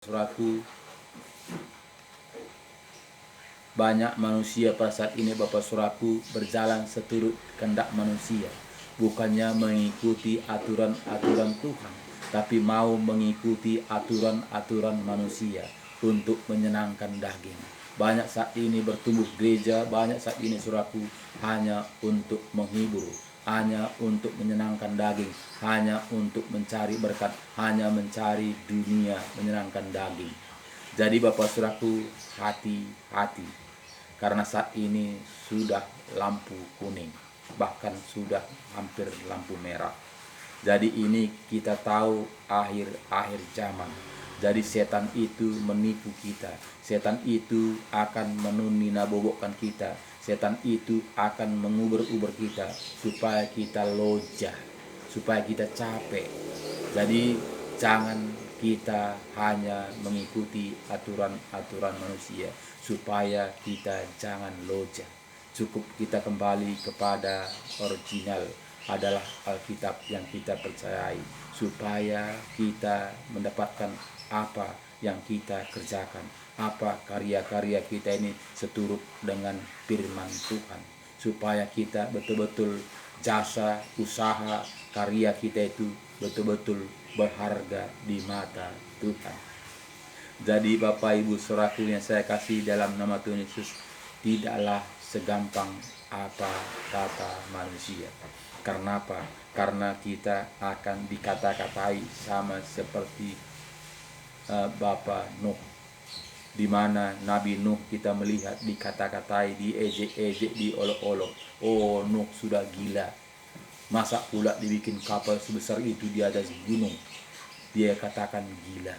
Saudaraku, banyak manusia pada saat ini Bapak Saudaraku berjalan seturut kehendak manusia, bukannya mengikuti aturan-aturan Tuhan, tapi mau mengikuti aturan-aturan manusia untuk menyenangkan daging. Banyak saat ini bertumbuh gereja, banyak saat ini Saudaraku hanya untuk menghibur, hanya untuk menyenangkan daging, hanya untuk mencari berkat, hanya mencari dunia, menyenangkan daging. Jadi Bapak Saudaraku, hati-hati, karena saat ini sudah lampu kuning, bahkan sudah hampir lampu merah. Jadi ini kita tahu akhir-akhir zaman. Jadi setan itu menipu kita, setan itu akan menunabobokkan kita, setan itu akan mengubur-ubur kita supaya kita lojah, supaya kita capek. Jadi jangan kita hanya mengikuti aturan-aturan manusia, supaya kita jangan lojah. Cukup kita kembali kepada original, adalah Alkitab yang kita percayai, supaya kita mendapatkan apa yang kita kerjakan, apa karya-karya kita ini seturut dengan firman Tuhan, supaya kita betul-betul jasa, usaha, karya kita itu betul-betul berharga di mata Tuhan. Jadi Bapak Ibu Saudaraku yang saya kasih dalam nama Tuhan Yesus, tidaklah segampang apa kata manusia. Karena apa? Karena kita akan dikata-katai sama seperti Bapak Nuh, di mana Nabi Nuh kita melihat dikata-katai, diejek-ejek, diolok-olok. Oh, Nuh sudah gila. Masa pula dibikin kapal sebesar itu di atas gunung? Dia katakan gila.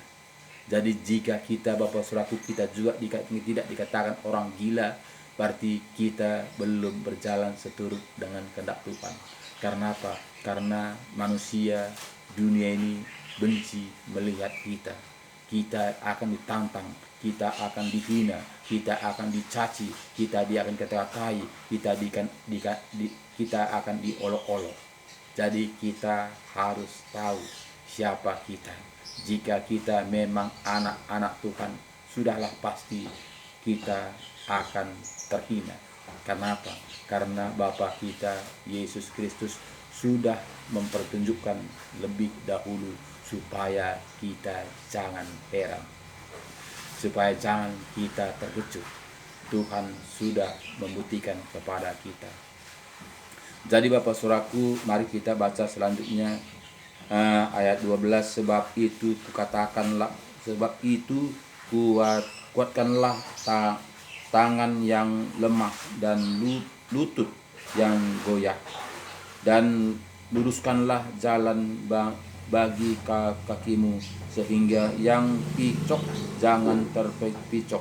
Jadi jika kita Bapak Saudaraku, kita juga tidak dikatakan orang gila, berarti kita belum berjalan seturut dengan kehendak Tuhan. Karena apa? Karena manusia dunia ini benci melihat kita. Kita akan ditantang, kita akan dihina, kita akan dicaci, kita akan dikata-katai, kita akan diolok-olok. Jadi kita harus tahu siapa kita. Jika kita memang anak-anak Tuhan, sudahlah pasti kita akan terhina. Kenapa? Karena Bapa kita Yesus Kristus sudah mempertunjukkan lebih dahulu, supaya kita jangan heran, supaya jangan kita terkejut. Tuhan sudah membuktikan kepada kita. Jadi Bapak Saudaraku, mari kita baca selanjutnya ayat 12. Sebab itu kuatkanlah tangan yang lemah dan lutut yang goyah, dan luruskanlah jalan bagi kakimu, sehingga yang picok jangan terpicok,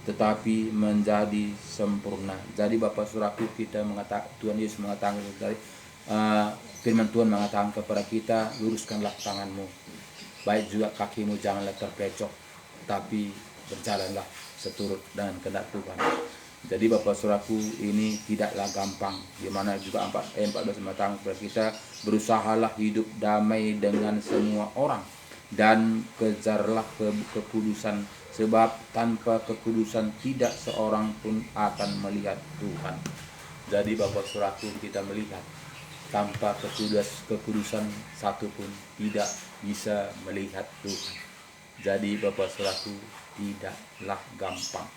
tetapi menjadi sempurna. Jadi Bapak Saudaraku, kita mengatakan, Tuhan Yesus mengatakan dari firman Tuhan mengatakan kepada kita, luruskanlah tanganmu, baik juga kakimu janganlah terpecok, tapi berjalanlah seturut dengan kehendak Tuhan. Jadi Bapak Saudaraku, ini tidaklah gampang. Dimana juga 14 mengatakan kepada kita, berusahalah hidup damai dengan semua orang, dan kejarlah kekudusan, sebab tanpa kekudusan tidak seorang pun akan melihat Tuhan. Jadi Bapak Saudaraku, kita melihat tanpa kekudusan satu pun tidak bisa melihat Tuhan. Jadi Bapak Saudaraku, tidaklah gampang.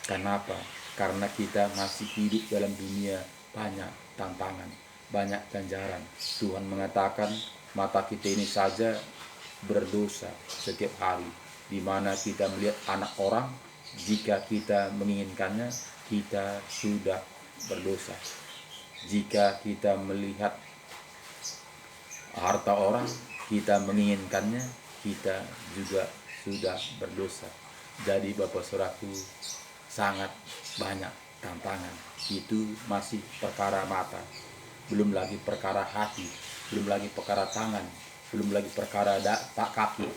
Kenapa? Karena kita masih hidup dalam dunia banyak tantangan, banyak ganjaran. Tuhan mengatakan mata kita ini saja berdosa setiap hari, di mana kita melihat anak orang, jika kita menginginkannya, kita sudah berdosa. Jika kita melihat harta orang, kita menginginkannya, kita juga sudah berdosa. Jadi Bapak Saudaraku, sangat banyak tantangan. Itu masih perkara mata, belum lagi perkara hati, belum lagi perkara tangan, belum lagi perkara kaki.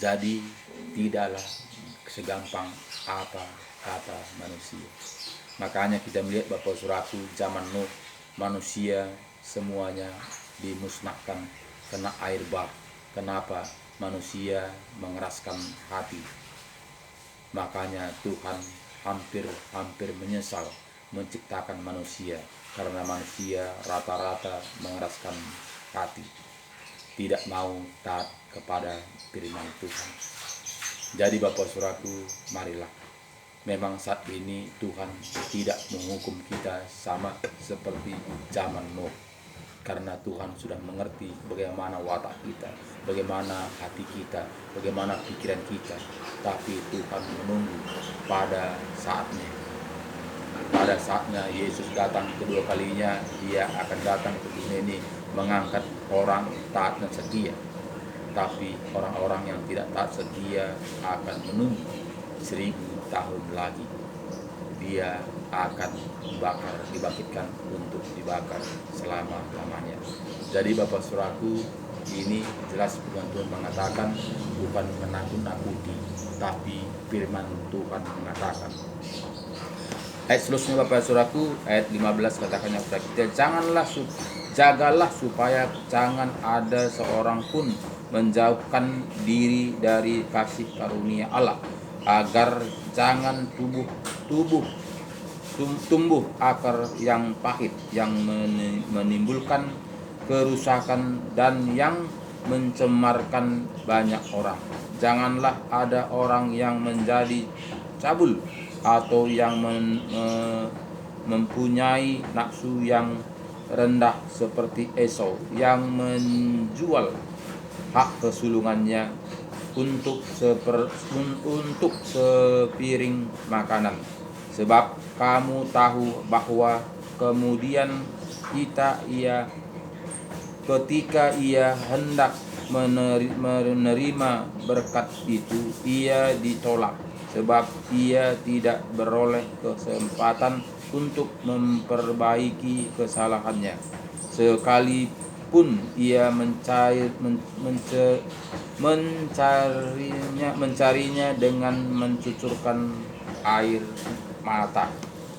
Jadi tidaklah segampang apa kata manusia. Makanya kita melihat Bapak Saudaraku, zaman Nuh, manusia semuanya dimusnahkan kena air bah. Kenapa? manusia mengeraskan hati. Makanya Tuhan hampir menyesal menciptakan manusia, karena manusia rata-rata mengeraskan hati, tidak mau taat kepada firman Tuhan. Jadi Bapak Saudaraku, marilah, memang saat ini Tuhan tidak menghukum kita sama seperti zaman Nuh, karena Tuhan sudah mengerti bagaimana watak kita, bagaimana hati kita, bagaimana pikiran kita. Tapi Tuhan menunggu pada saatnya. Pada saatnya Yesus datang kedua kalinya, Dia akan datang ke dunia ini mengangkat orang taat dan setia. Tapi orang-orang yang tidak taat setia akan menunggu 1000 tahun lagi. Dia akan dibangkitkan untuk dibakar selama-lamanya. Jadi Bapak Saudaraku, ini jelas Tuhan mengatakan, bukan menakut-nakuti, tapi firman Tuhan mengatakan. Ayat selanjutnya Bapak Saudaraku, ayat 15 katakannya kepada kita, jagalah supaya jangan ada seorang pun menjauhkan diri dari kasih karunia Allah, agar jangan tumbuh akar yang pahit, yang menimbulkan kerusakan dan yang mencemarkan banyak orang. Janganlah ada orang yang menjadi cabul atau yang mempunyai nafsu yang rendah seperti Esau, yang menjual hak kesulungannya untuk sepiring makanan. Sebab kamu tahu bahwa kemudian ketika ia hendak menerima berkat itu, ia ditolak, sebab ia tidak beroleh kesempatan untuk memperbaiki kesalahannya. Sekalipun ia mencarinya dengan mencucurkan air mata.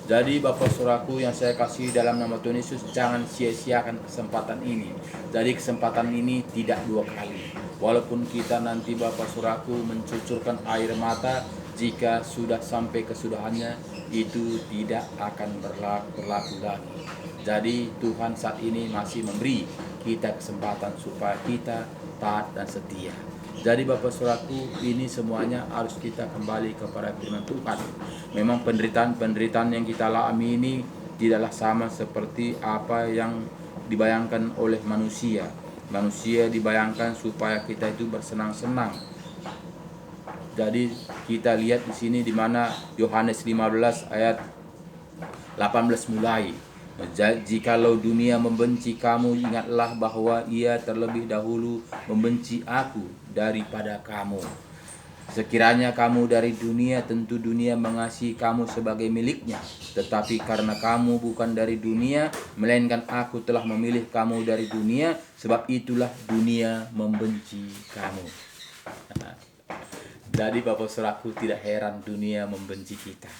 Jadi Bapak Saudaraku yang saya kasih dalam nama Tuhan Yesus, jangan sia-siakan kesempatan ini. Jadi kesempatan ini tidak 2 kali. Walaupun kita nanti Bapak Saudaraku mencucurkan air mata, jika sudah sampai kesudahannya, itu tidak akan berlaku lagi. Jadi Tuhan saat ini masih memberi kita kesempatan supaya kita taat dan setia. Jadi Bapak Saudaraku, ini semuanya harus kita kembali kepada firman Tuhan. Memang penderitaan yang kita alami ini tidaklah sama seperti apa yang dibayangkan oleh manusia. Manusia dibayangkan supaya kita itu bersenang-senang. Jadi kita lihat di sini di mana Yohanes 15 ayat 18 mulai. Jikalau dunia membenci kamu, ingatlah bahwa ia terlebih dahulu membenci aku daripada kamu. Sekiranya kamu dari dunia, tentu dunia mengasihi kamu sebagai miliknya. Tetapi karena kamu bukan dari dunia, melainkan aku telah memilih kamu dari dunia, sebab itulah dunia membenci kamu. Jadi Bapak Saudaraku, tidak heran dunia membenci kita.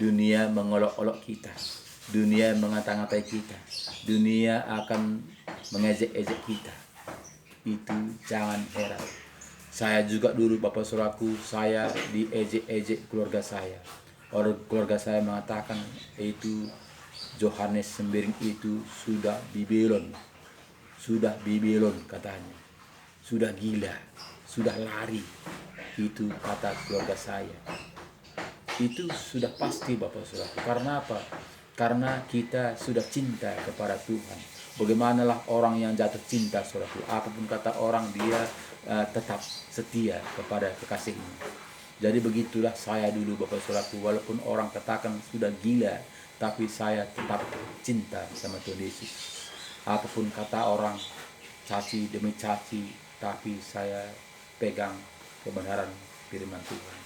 Dunia mengolok-olok kita. Dunia mengata-ngatai kita. Dunia akan mengejek-ejek kita. Itu jangan heran. Saya juga dulu Bapak Saudaraku, saya diejek-ejek keluarga saya. Orang keluarga saya mengatakan itu Yohanes Sembiring itu sudah Babylon. Sudah Babylon katanya. Sudah gila, sudah lari. Itu kata keluarga saya. Itu sudah pasti Bapak Saudaraku. Karena apa? Karena kita sudah cinta kepada Tuhan. Bagaimanalah orang yang jatuh cinta, saudaraku, apapun kata orang, dia tetap setia kepada kekasihnya. Jadi begitulah saya dulu Bapak Saudaraku, walaupun orang katakan sudah gila, tapi saya tetap cinta sama Tuhan Yesus. Apapun kata orang, caci demi caci, tapi saya pegang kebenaran firman Tuhan.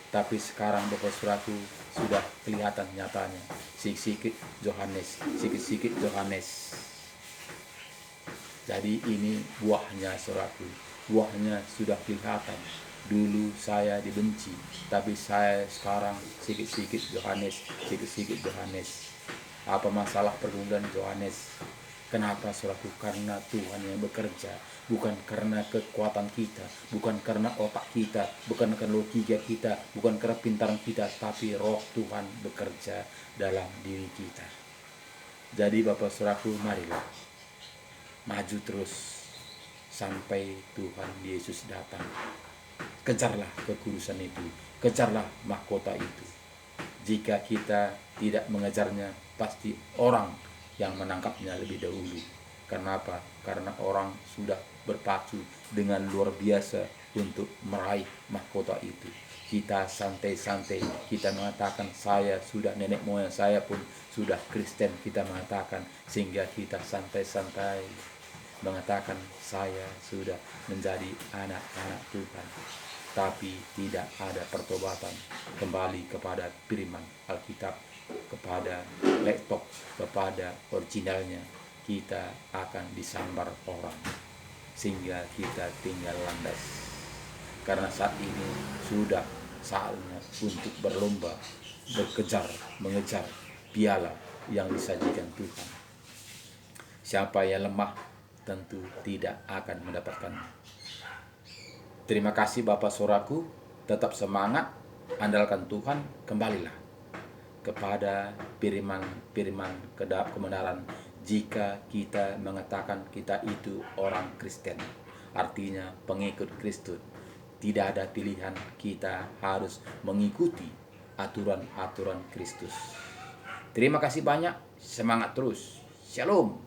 Tapi sekarang Bapak Saudaraku sudah kelihatan nyatanya, sikit-sikit Yohanes. Jadi ini buahnya saudaraku, buahnya sudah kelihatan. Dulu saya dibenci, tapi saya sekarang sikit-sikit Yohanes. Apa masalah pergumulan Yohanes? Kenapa saudaraku? Karena Tuhan yang bekerja, bukan karena kekuatan kita, bukan karena otak kita, bukan karena logika kita, bukan karena pintaran kita, tapi Roh Tuhan bekerja dalam diri kita. Jadi Bapak saudaraku, marilah maju terus sampai Tuhan Yesus datang. Kejarlah kekudusan itu, kejarlah mahkota itu. Jika kita tidak mengejarnya, pasti orang yang menangkapnya lebih dahulu. Kenapa? Karena orang sudah berpacu dengan luar biasa untuk meraih mahkota itu. Kita santai-santai, kita mengatakan saya sudah, nenek moyang saya pun sudah Kristen, kita mengatakan, sehingga kita santai-santai mengatakan saya sudah menjadi anak-anak Tuhan. Tapi tidak ada pertobatan kembali kepada firman Alkitab, kepada laptop, kepada originalnya, kita akan disambar orang sehingga kita tinggal landas. Karena saat ini sudah saatnya untuk berlomba, berkejar, mengejar piala yang disajikan Tuhan. Siapa yang lemah tentu tidak akan mendapatkannya. Terima kasih Bapak saudaraku, tetap semangat, andalkan Tuhan, kembalilah kepada firman kebenaran. Jika kita mengatakan kita itu orang Kristen, artinya pengikut Kristus, tidak ada pilihan, kita harus mengikuti aturan-aturan Kristus. Terima kasih banyak, semangat terus. Shalom.